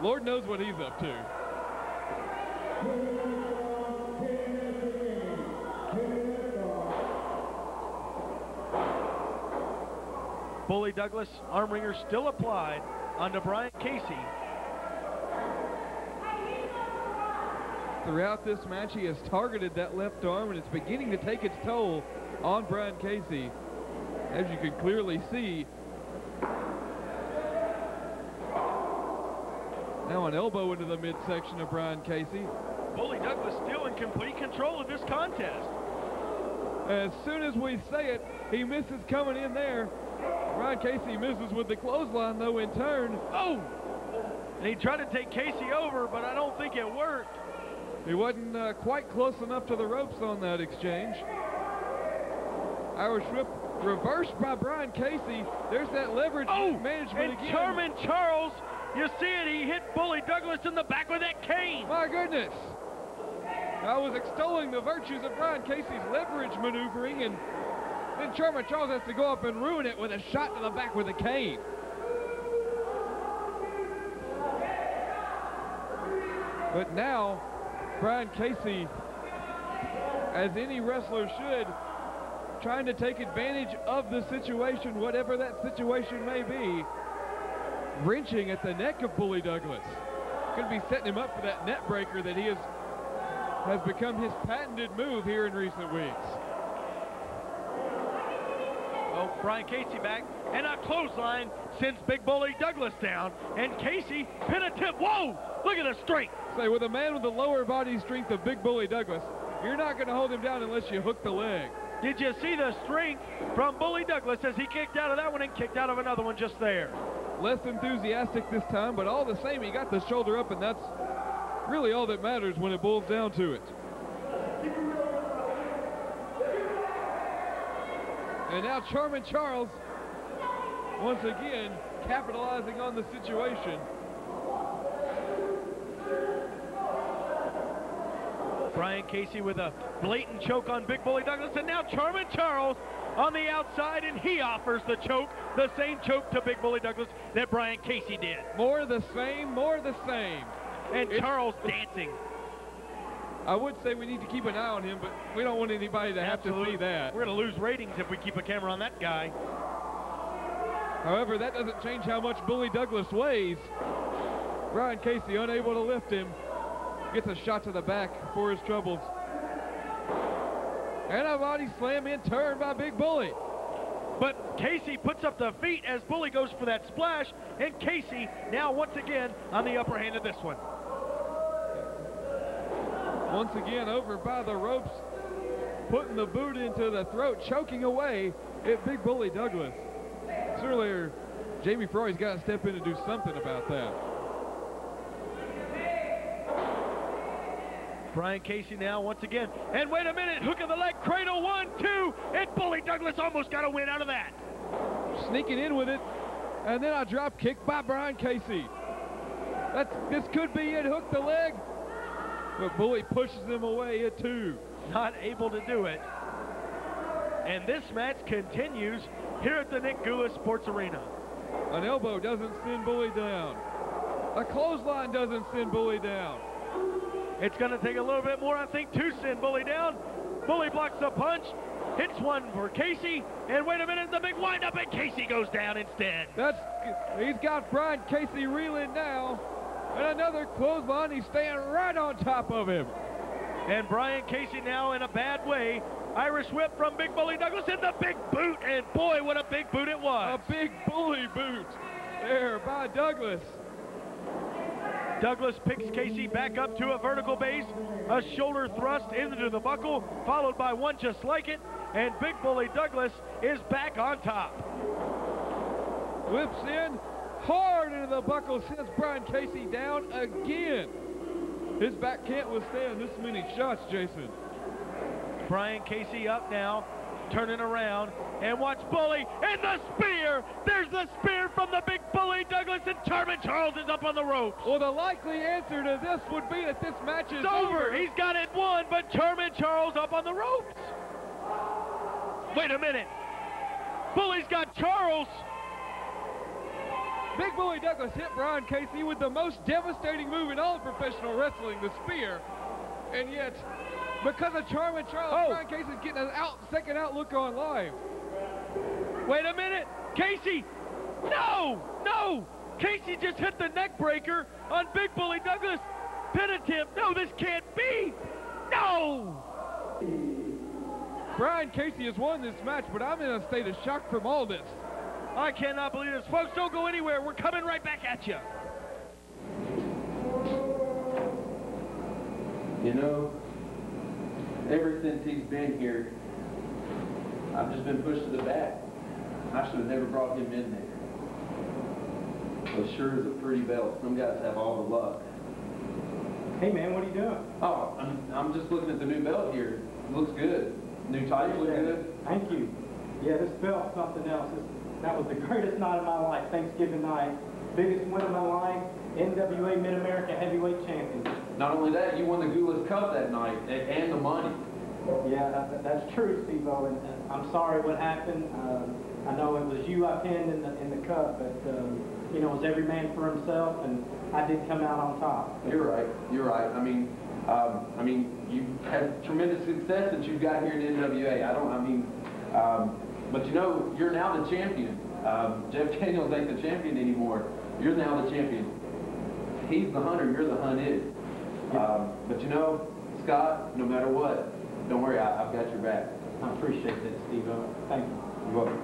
Lord knows what he's up to. Bully Douglas, arm wringer still applied onto Bryan Casey. Throughout this match, he has targeted that left arm, and it's beginning to take its toll on Bryan Casey, as you can clearly see. Now an elbow into the midsection of Bryan Casey. Bully Douglas still in complete control of this contest. As soon as we say it, he misses coming in there. Bryan Casey misses with the clothesline, though, in turn. Oh! And he tried to take Casey over, but I don't think it worked. He wasn't quite close enough to the ropes on that exchange. Irish whip reversed by Bryan Casey. There's that leverage management again. Charmin Charles, you see it, he hit Bully Douglas in the back with that cane. My goodness. I was extolling the virtues of Bryan Casey's leverage maneuvering, and then Charmin Charles has to go up and ruin it with a shot to the back with a cane. But now, Bryan Casey, as any wrestler should, trying to take advantage of the situation, whatever that situation may be, wrenching at the neck of Bully Douglas. Could be setting him up for that net breaker that he has become his patented move here in recent weeks. Well, Bryan Casey back, and a clothesline sends Big Bully Douglas down, and Casey pin attempt. Whoa! Look at the strength. Say, with a man with the lower body strength of Big Bully Douglas, you're not going to hold him down unless you hook the leg. Did you see the strength from Bully Douglas as he kicked out of that one and kicked out of another one just there? Less enthusiastic this time, but all the same, he got the shoulder up, and that's really all that matters when it boils down to it. And now Charmin Charles, once again, capitalizing on the situation. Bryan Casey with a blatant choke on Big Bully Douglas, and now Charmin Charles on the outside, and he offers the choke, the same choke to Big Bully Douglas that Bryan Casey did. More the same, more the same. And Charles dancing. I would say we need to keep an eye on him, but we don't want anybody to have to see that. We're going to lose ratings if we keep a camera on that guy. However, that doesn't change how much Bully Douglas weighs. Bryan Casey unable to lift him. Gets a shot to the back for his troubles. And a body slam in turn by Big Bully. But Casey puts up the feet as Bully goes for that splash, and Casey now once again on the upper hand of this one. Once again over by the ropes, putting the boot into the throat, choking away at Big Bully Douglas. Earlier, Jamie Froy's got to step in and do something about that. Bryan Casey now once again, and wait a minute, hook of the leg, cradle, 1, 2, and Bully Douglas almost got a win out of that. Sneaking in with it, and then a drop kick by Bryan Casey. This could be it, hook the leg, but Bully pushes him away at 2. Not able to do it. And this match continues here at the Nick Gula Sports Arena. An elbow doesn't send Bully down. A clothesline doesn't send Bully down. It's going to take a little bit more, I think, to send Bully down. Bully blocks the punch, hits one for Casey, and wait a minute, the big windup, and Casey goes down instead. He's got Bryan Casey reeling now, and another clothesline. He's staying right on top of him. And Bryan Casey now in a bad way. Irish whip from Big Bully Douglas, and the big boot, and boy, what a big boot it was. A big Bully boot there by Douglas. Douglas picks Casey back up to a vertical base, a shoulder thrust into the buckle, followed by one just like it, and Big Bully Douglas is back on top. Whips in hard into the buckle, sends Bryan Casey down again. His back can't withstand this many shots, Jason. Bryan Casey up now, turning around, and watch Bully, and the spear! There's the spear from the big Bully Douglas, and Charmin Charles is up on the ropes. Well, the likely answer to this would be that this match is over. He's got it won, but Charmin Charles up on the ropes. Wait a minute. Bully's got Charles. Big Bully Douglas hit Bryan Casey with the most devastating move in all of professional wrestling, the spear. And yet, because of Charmin Charles, Bryan Casey's getting an second outlook on live. Wait a minute. Casey. No. No. Casey just hit the neck breaker on Big Bully Douglas. Pin attempt. No, this can't be. No. Bryan Casey has won this match, but I'm in a state of shock from all this. I cannot believe this. Folks, don't go anywhere. We're coming right back at you. You know, ever since he's been here, I've just been pushed to the back. I should have never brought him in there. It sure is a pretty belt. Some guys have all the luck. Hey man, what are you doing? Oh, I'm just looking at the new belt here. It looks good. New titles look good. Thank you. Yeah, this belt's something else. That was the greatest night of my life, Thanksgiving night. Biggest win of my life, NWA Mid-America Heavyweight Champion. Not only that, you won the Goulas Cup that night, and the money. Yeah, that's true, Steve-O, and I'm sorry what happened. I know it was you I pinned in the cup, but you know, it was every man for himself, and I did come out on top. You're right. You're right. I mean, you've had tremendous success that you've got here in NWA. But you know, you're now the champion. Jeff Daniels ain't the champion anymore. You're now the champion. He's the hunter, you're the hunted. But you know, Scott, no matter what, don't worry, I've got your back. I appreciate that, Steve-O. Thank you. You're welcome.